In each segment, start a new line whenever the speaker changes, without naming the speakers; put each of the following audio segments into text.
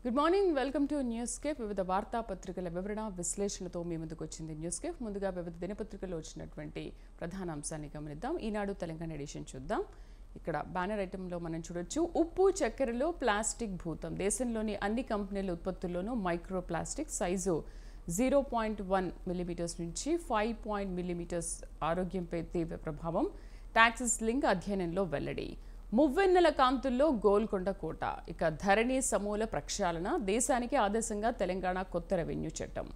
Good morning welcome to news cafe. వివిధ వార్తాపత్రికల వివరణ విశ్లేషణతో మీ ముందుకు వచ్చింది న్యూస్ కేఫ్. ముందుగా వివిధ దినపత్రికల్లో వచ్చినటువంటి ప్రధాన అంశాన్ని గమనిద్దాం. ఈనాడు తెలంగాణ ఎడిషన్ చూద్దాం. ఇక్కడ బ్యానర్ ఐటెంలో మనం చూడొచ్చు, ఉప్పు చక్కెరలో ప్లాస్టిక్ భూతం. దేశంలోని అన్ని కంపెనీల ఉత్పత్తుల్లోనూ మైక్రో ప్లాస్టిక్ సైజు 0.1 మిల్లీమీటర్స్ నుంచి 5 మిల్లీమీటర్స్ ఆరోగ్యంపై తీవ్ర ప్రభావం. టాక్సిస్ లింక్ అధ్యయనంలో వెల్లడి. మువ్వెన్నెల కాంతుల్లో గోల్కొండ కోట. ఇక ధరణి సమూల ప్రక్షాళన. దేశానికి ఆదర్శంగా తెలంగాణ కొత్త రెవెన్యూ చట్టం.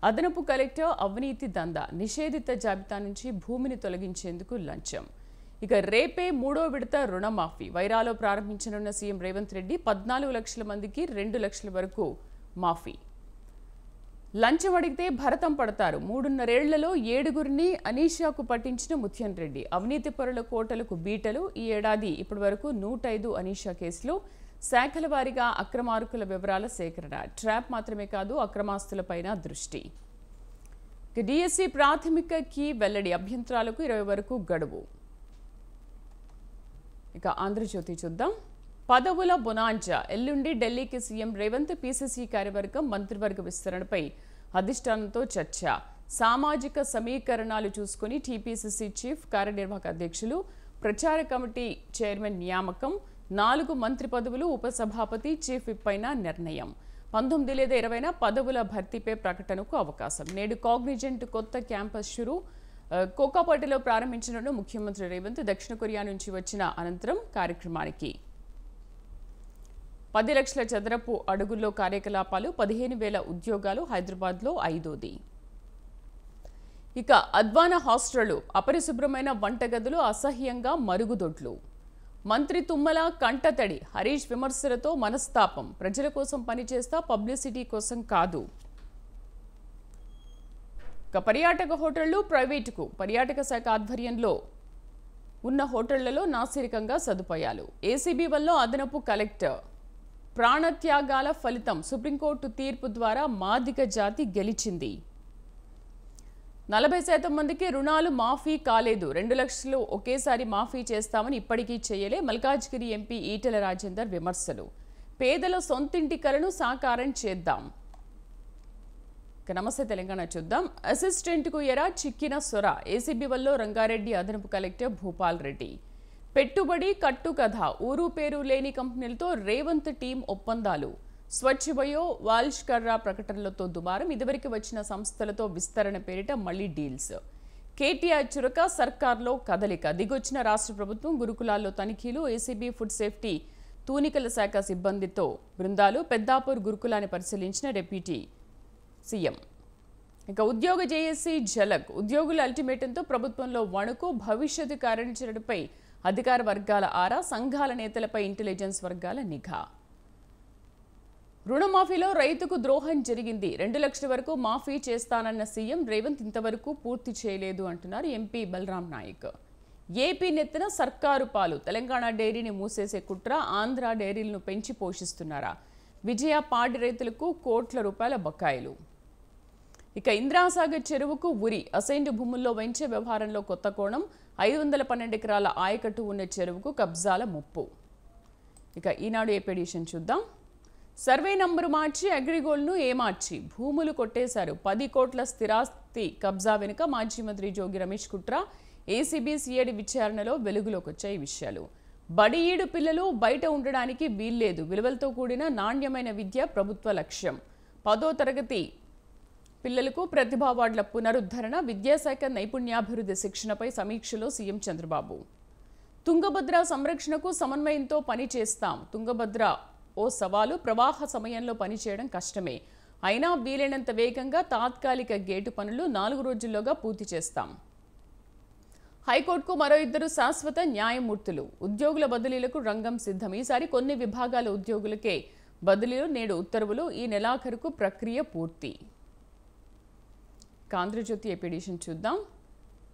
అదనపు కలెక్టర్ అవినీతి దందా. నిషేధిత జాబితా నుంచి భూమిని తొలగించేందుకు లంచం. ఇక రేపే 3వ విడత రుణమాఫీ. వైరాలో ప్రారంభించనున్న సీఎం రేవంత్ రెడ్డి 14 లక్షల మందికి 2 లక్షల వరకు మాఫీ. లంచం అడిగితే భరతం పడతారు. 3.5 ఏళ్లలో 7గురిని అనీషాకు పట్టించిన ముత్యం రెడ్డి. అవినీతి పరుల కోటలకు బీటలు. ఈ ఏడాది ఇప్పటి వరకు 105 అనీషా కేసులు. శాఖల వారీగా అక్రమార్కుల వివరాల సేకరణ. ట్రాప్ మాత్రమే కాదు, అక్రమాస్తులపైన దృష్టి. డిఎస్సి ప్రాథమిక కీ వెల్లడి. అభ్యంతరాలకు 20 వరకు గడువు. ఇక ఆంధ్రజ్యోతి చూద్దాం. పదవుల బొనాంజా. ఎల్లుండి ఢిల్లీకి సీఎం రేవంత్. పీసీసీ కార్యవర్గం మంత్రివర్గ విస్తరణపై అధిష్టానంతో చర్చ. సామాజిక సమీకరణాలు చూసుకుని టీపీసీసీ చీఫ్, కార్యనిర్వాహక అధ్యక్షులు, ప్రచార కమిటీ చైర్మన్ నియామకం. 4 మంత్రి పదవులు, ఉపసభాపతి, చీఫ్ విప్ పైన నిర్ణయం. 19 లేదా 20న పదవుల భర్తీపై ప్రకటనకు అవకాశం. నేడు కాగ్నిజెంట్ కొత్త క్యాంపస్ షురు. కోకాపేటలో ప్రారంభించనున్న ముఖ్యమంత్రి రేవంత్. దక్షిణ కొరియా నుంచి వచ్చిన అనంతరం కార్యక్రమానికి 10 లక్షల చదరపు అడుగుల్లో కార్యకలాపాలు. 15,000 ఉద్యోగాలు. హైదరాబాద్లో 5వది. ఇక అద్వాన హాస్టళ్లు. అపరిశుభ్రమైన వంటగదులు, అసహ్యంగా మరుగుదొడ్లు. మంత్రి తుమ్మల కంటతడి. హరీష్ విమర్శలతో మనస్తాపం. ప్రజల కోసం పనిచేస్తా, పబ్లిసిటీ కోసం కాదు. ఇక పర్యాటక హోటళ్లు ప్రైవేటుకు. పర్యాటక శాఖ ఆధ్వర్యంలో ఉన్న హోటళ్లలో నాసిరకంగా సదుపాయాలు. ఏసీబీ వల్ల అదనపు కలెక్టర్. ప్రాణత్యాగాల ఫలితం. సుప్రీంకోర్టు తీర్పు ద్వారా మాదిగ జాతి గెలిచింది. 40% మందికి రుణాలు మాఫీ కాలేదు. 2 లక్షలు ఒకేసారి మాఫీ చేస్తామని ఇప్పటికీ చేయలే. మల్కాజ్గిరి ఎంపీ ఈటెల రాజేందర్ విమర్శలు. పేదల సొంతింటి కలను సాకారం చేద్దాం. నమస్తే తెలంగాణ చూద్దాం. అసిస్టెంట్కు ఎరా చిక్కిన సొర. ఏసీబీ వల్ల రంగారెడ్డి అదనపు కలెక్టర్ భూపాల్ రెడ్డి. పెట్టుబడి కట్టు కథ. ఊరు పేరు లేని కంపెనీలతో రేవంత్ టీం ఒప్పందాలు. స్వచ్ఛ బయో, వాల్ష్కర్రా ప్రకటనలతో దుమారం. ఇదివరకు వచ్చిన సంస్థలతో విస్తరణ పేరిట మళ్లీ డీల్స్. కేటీఆర్ చురక. సర్కార్లో కదలిక. దిగొచ్చిన రాష్ట్ర ప్రభుత్వం. గురుకులాల్లో తనిఖీలు. ఏసీబీ ఫుడ్ సేఫ్టీ తూనికల శాఖ సిబ్బందితో బృందాలు. పెద్దాపూర్ గురుకులాన్ని పరిశీలించిన డిప్యూటీ సీఎం. ఇక ఉద్యోగ జేఏసీ ఝలక్. ఉద్యోగుల అల్టిమేటంతో ప్రభుత్వంలో వణుకు. భవిష్యత్తు కార్యాచరణపై అధికార వర్గాల ఆరా. సంఘాల నేతలపై ఇంటెలిజెన్స్ వర్గాల నిఘా. రుణమాఫీలో రైతుకు ద్రోహం జరిగింది. 2 లక్షల వరకు మాఫీ చేస్తానన్న సీఎం రేవంత్ ఇంతవరకు పూర్తి చేయలేదు అంటున్నారు ఎంపీ బలరాం నాయక్. ఏపీ నెత్తిన సర్కారు పాలు. తెలంగాణ డైరీని మూసేసే కుట్ర. ఆంధ్ర డైరీలను పెంచి పోషిస్తున్నారా? విజయ పాడి రైతులకు కోట్ల రూపాయల బకాయిలు. ఇక ఇంద్రాసాగర్ చెరువుకు ఉరి. అసైన్డ్ భూముల్లో వెంచే వ్యవహారంలో కొత్త కోణం. 512 ఎకరాల ఆయకట్టు ఉన్న చెరువుకు కబ్జాల ముప్పు. ఇక ఈనాడు ఏపీ ఎడిషన్ చూద్దాం. సర్వే నంబరు మార్చి అగ్రిగోల్డ్ను ఏమార్చి భూములు కొట్టేశారు. 10 కోట్ల స్థిరాస్తి కబ్జా వెనుక మాజీ మంత్రి జోగి రమేష్ కుట్ర. ఏసీబీ సిఐడి విచారణలో వెలుగులోకి వచ్చాయి విషయాలు. బడి ఈడు పిల్లలు బయట ఉండడానికి వీల్లేదు. విలువలతో కూడిన నాణ్యమైన విద్య ప్రభుత్వ లక్ష్యం. 10వ తరగతి పిల్లలకు ప్రతిభా అవార్డుల పునరుద్ధరణ. విద్యాశాఖ నైపుణ్యాభివృద్ధి శిక్షణపై సమీక్షలో సీఎం చంద్రబాబు. తుంగభద్ర సంరక్షణకు సమన్వయంతో పనిచేస్తాం. తుంగభద్ర ఓ సవాలు. ప్రవాహ సమయంలో పనిచేయడం కష్టమే. అయినా వీలైనంత వేగంగా తాత్కాలిక గేటు పనులు 4 రోజుల్లోగా పూర్తి చేస్తాం. హైకోర్టుకు మరో 2 శాశ్వత న్యాయమూర్తులు. ఉద్యోగుల బదిలీలకు రంగం సిద్ధం. ఈసారి కొన్ని విభాగాల ఉద్యోగులకే బదిలీలు. నేడు ఉత్తర్వులు. ఈ నెలాఖరుకు ప్రక్రియ పూర్తి. ఆంధ్రజ్యోతి ఏపీ ఎడిషన్ చూద్దాం.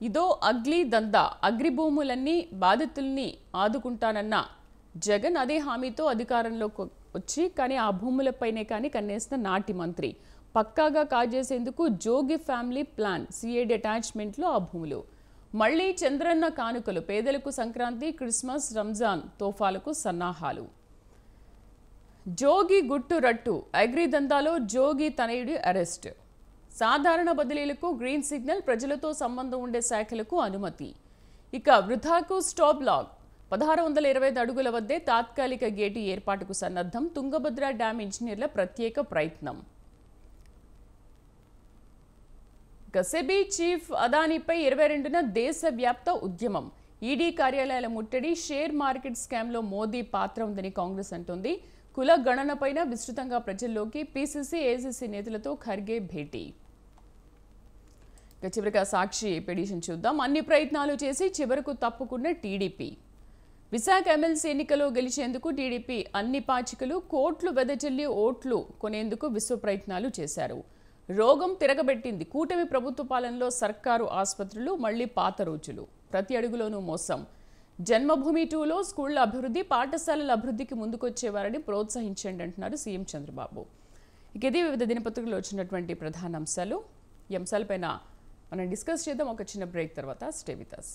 ఇదో అగ్లీ దందా. అగ్రిభూములన్నీ బాధితుల్ని ఆదుకుంటానన్న జగన్. అదే హామీతో అధికారంలోకి వచ్చి కానీ ఆ భూములపైనే కానీ కన్నేసిన నాటి మంత్రి. పక్కాగా కాజేసేందుకు జోగి ఫ్యామిలీ ప్లాన్. సిఐడి అటాచ్మెంట్లో ఆ భూములు. మళ్లీ చంద్రన్న కానుకలు. పేదలకు సంక్రాంతి, క్రిస్మస్, రంజాన్ తోఫాలకు సన్నాహాలు. జోగి గుట్టు రట్టు అగ్రిదందాలో జోగి తనయుడి అరెస్ట్. సాధారణ బదిలీలకు గ్రీన్ సిగ్నల్, ప్రజలతో సంబంధం ఉండే శాఖలకు అనుమతి. ఇక వృధాకు స్టాప్ లాగ్. 1625 అడుగుల వద్దే తాత్కాలిక గేటు ఏర్పాటుకు సన్నద్ధం. తుంగభద్ర డ్యాం ఇంజనీర్ల ప్రత్యేక ప్రయత్నం. సెబీ చీఫ్ అదానీపై 22న దేశవ్యాప్త ఉద్యమం. ఈడీ కార్యాలయాల ముట్టడి, షేర్ మార్కెట్ స్కామ్లో మోదీ పాత్ర ఉందని కాంగ్రెస్ అంటోంది. కుల గణనపైన విస్తృతంగా ప్రజల్లోకి. పీసీసీ, ఏఐసీసీ నేతలతో ఖర్గే భేటీ. చివరిగా సాక్షి పిటిషన్ చూద్దాం. అన్ని ప్రయత్నాలు చేసి చివరకు తప్పుకున్న టీడీపీ. విశాఖ ఎమ్మెల్సీ ఎన్నికలో గెలిచేందుకు టీడీపీ అన్ని పాచికలు, కోట్లు వెదజల్లి ఓట్లు కొనేందుకు విశ్వ ప్రయత్నాలు చేశారు. రోగం తిరగబెట్టింది. కూటమి ప్రభుత్వ పాలనలో సర్కారు ఆసుపత్రులు మళ్లీ పాత రోజులు. ప్రతి అడుగులోనూ మోసం. జన్మభూమి 2లో స్కూళ్ల అభివృద్ధి, పాఠశాలల అభివృద్ధికి ముందుకొచ్చేవారని ప్రోత్సహించండి అంటున్నారు సీఎం చంద్రబాబు. ఇది వివిధ దినపత్రికల్లో వచ్చినటువంటి ప్రధాన అంశాలు. ఈ అంశాలపైన మనం డిస్కస్ చేద్దాం ఒక చిన్న బ్రేక్ తర్వాత. Stay with us.